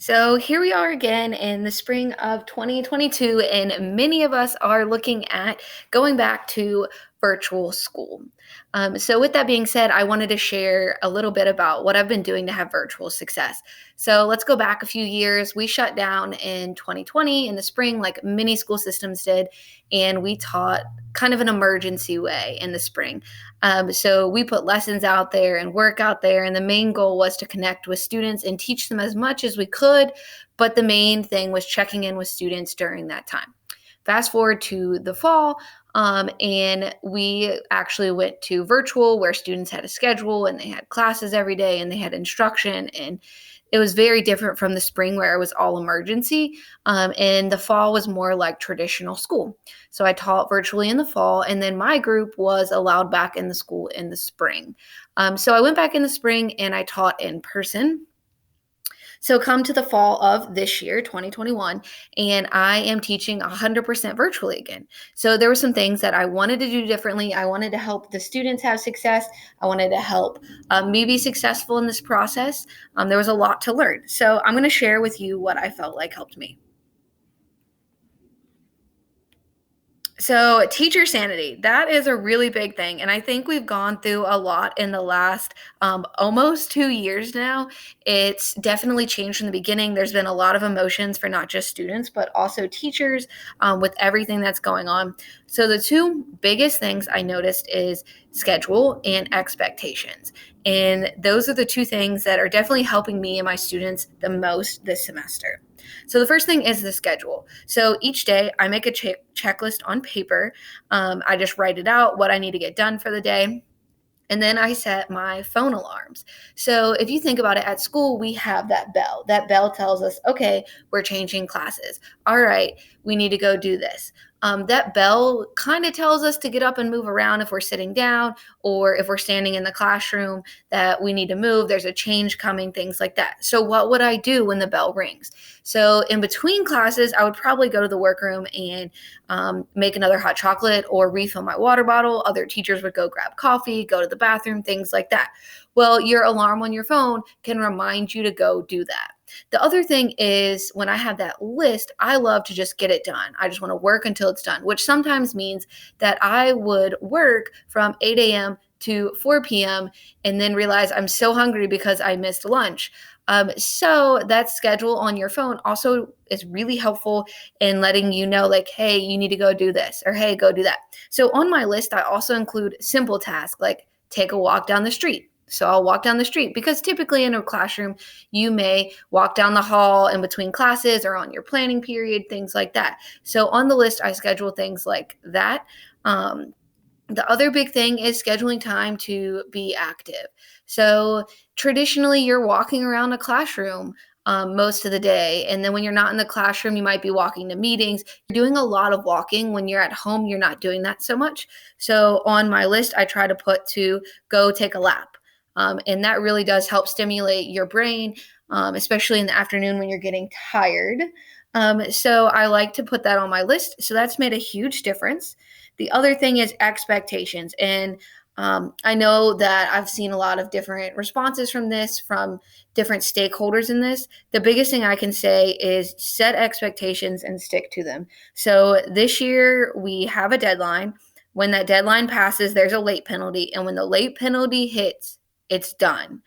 So here we are again in the spring of 2022, and many of us are looking at going back to virtual school. So, with that being said, I wanted to share a little bit about what I've been doing to have virtual success. So, let's go back a few years. We shut down in 2020 in the spring, like many school systems did, and we taught kind of an emergency way in the spring. So we put lessons out there and work out there, and the main goal was to connect with students and teach them as much as we could. But the main thing was checking in with students during that time. Fast forward to the fall, and we actually went to virtual where students had a schedule and they had classes every day and they had instruction. And it was very different from the spring where it was all emergency. And the fall was more like traditional school. So I taught virtually in the fall, and then my group was allowed back in the school in the spring. So I went back in the spring and I taught in person. So come to the fall of this year, 2021, and I am teaching 100% virtually again. So there were some things that I wanted to do differently. I wanted to help the students have success. I wanted to help me be successful in this process. There was a lot to learn. So I'm going to share with you what I felt like helped me. So, teacher sanity, that is a really big thing. And I think we've gone through a lot in the last almost 2 years now. It's definitely changed from the beginning. There's been a lot of emotions for not just students, but also teachers with everything that's going on. So, the two biggest things I noticed is schedule and expectations. And those are the two things that are definitely helping me and my students the most this semester. So the first thing is the schedule. So each day I make a checklist on paper. I just write it out, what I need to get done for the day. And then I set my phone alarms. So if you think about it, at school, we have that bell. That bell tells us, okay, we're changing classes. All right, we need to go do this. That bell kind of tells us to get up and move around if we're sitting down or if we're standing in the classroom, that we need to move. There's a change coming, things like that. So, what would I do when the bell rings? So, in between classes, I would probably go to the workroom and make another hot chocolate or refill my water bottle. Other teachers would go grab coffee, go to the bathroom, things like that. Well, your alarm on your phone can remind you to go do that. The other thing is when I have that list, I love to just get it done. I just want to work until it's done, which sometimes means that I would work from 8 a.m. to 4 p.m. and then realize I'm so hungry because I missed lunch. So that schedule on your phone also is really helpful in letting you know, like, hey, you need to go do this, or hey, go do that. So on my list, I also include simple tasks like take a walk down the street. So I'll walk down the street because typically in a classroom, you may walk down the hall in between classes or on your planning period, things like that. So on the list, I schedule things like that. The other big thing is scheduling time to be active. So traditionally, you're walking around a classroom most of the day. And then when you're not in the classroom, you might be walking to meetings. You're doing a lot of walking. When you're at home, you're not doing that so much. So on my list, I try to put to go take a lap. And that really does help stimulate your brain, especially in the afternoon when you're getting tired. So I like to put that on my list. So that's made a huge difference. The other thing is expectations. And I know that I've seen a lot of different responses from this, from different stakeholders in this. The biggest thing I can say is set expectations and stick to them. So this year we have a deadline. When that deadline passes, there's a late penalty. And when the late penalty hits, it's done.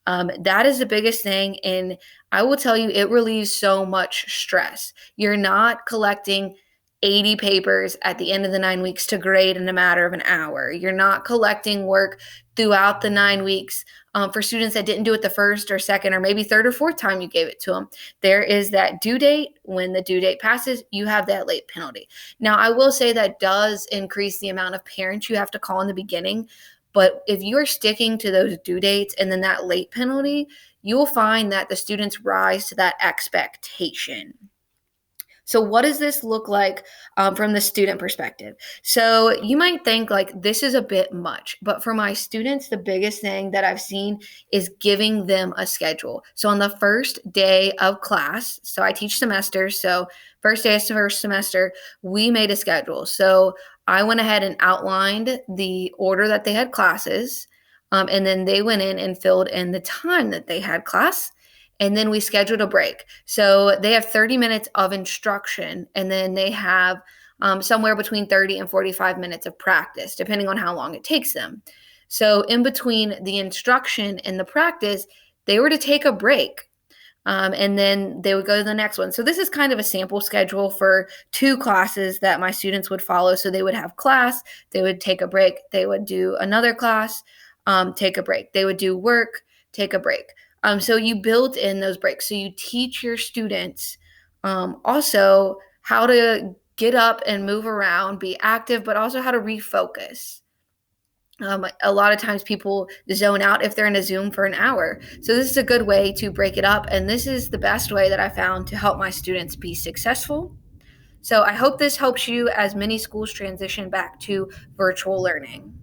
That is the biggest thing. And I will tell you, it relieves so much stress. You're not collecting 80 papers at the end of the 9 weeks to grade in a matter of an hour. You're not collecting work throughout the 9 weeks for students that didn't do it the first or second or maybe third or fourth time you gave it to them. There is that due date. When the due date passes, you have that late penalty. Now, I will say that does increase the amount of parents you have to call in the beginning. But if you're sticking to those due dates and then that late penalty, you'll find that the students rise to that expectation. So, what does this look like from the student perspective? So, you might think like this is a bit much, but for my students, the biggest thing that I've seen is giving them a schedule. So, on the first day of class, so I teach semesters. So, first day of first semester, we made a schedule. So, I went ahead and outlined the order that they had classes, and then they went in and filled in the time that they had class. and then we scheduled a break. So they have 30 minutes of instruction, and then they have somewhere between 30 and 45 minutes of practice, depending on how long it takes them. So in between the instruction and the practice, they were to take a break. And then they would go to the next one. So this is kind of a sample schedule for 2 classes that my students would follow. So they would have class, they would take a break, they would do another class, take a break. They would do work, take a break. So you build in those breaks. So you teach your students also how to get up and move around, be active, but also how to refocus. A lot of times people zone out if they're in a Zoom for an hour. So this is a good way to break it up. And this is the best way that I found to help my students be successful. So I hope this helps you as many schools transition back to virtual learning.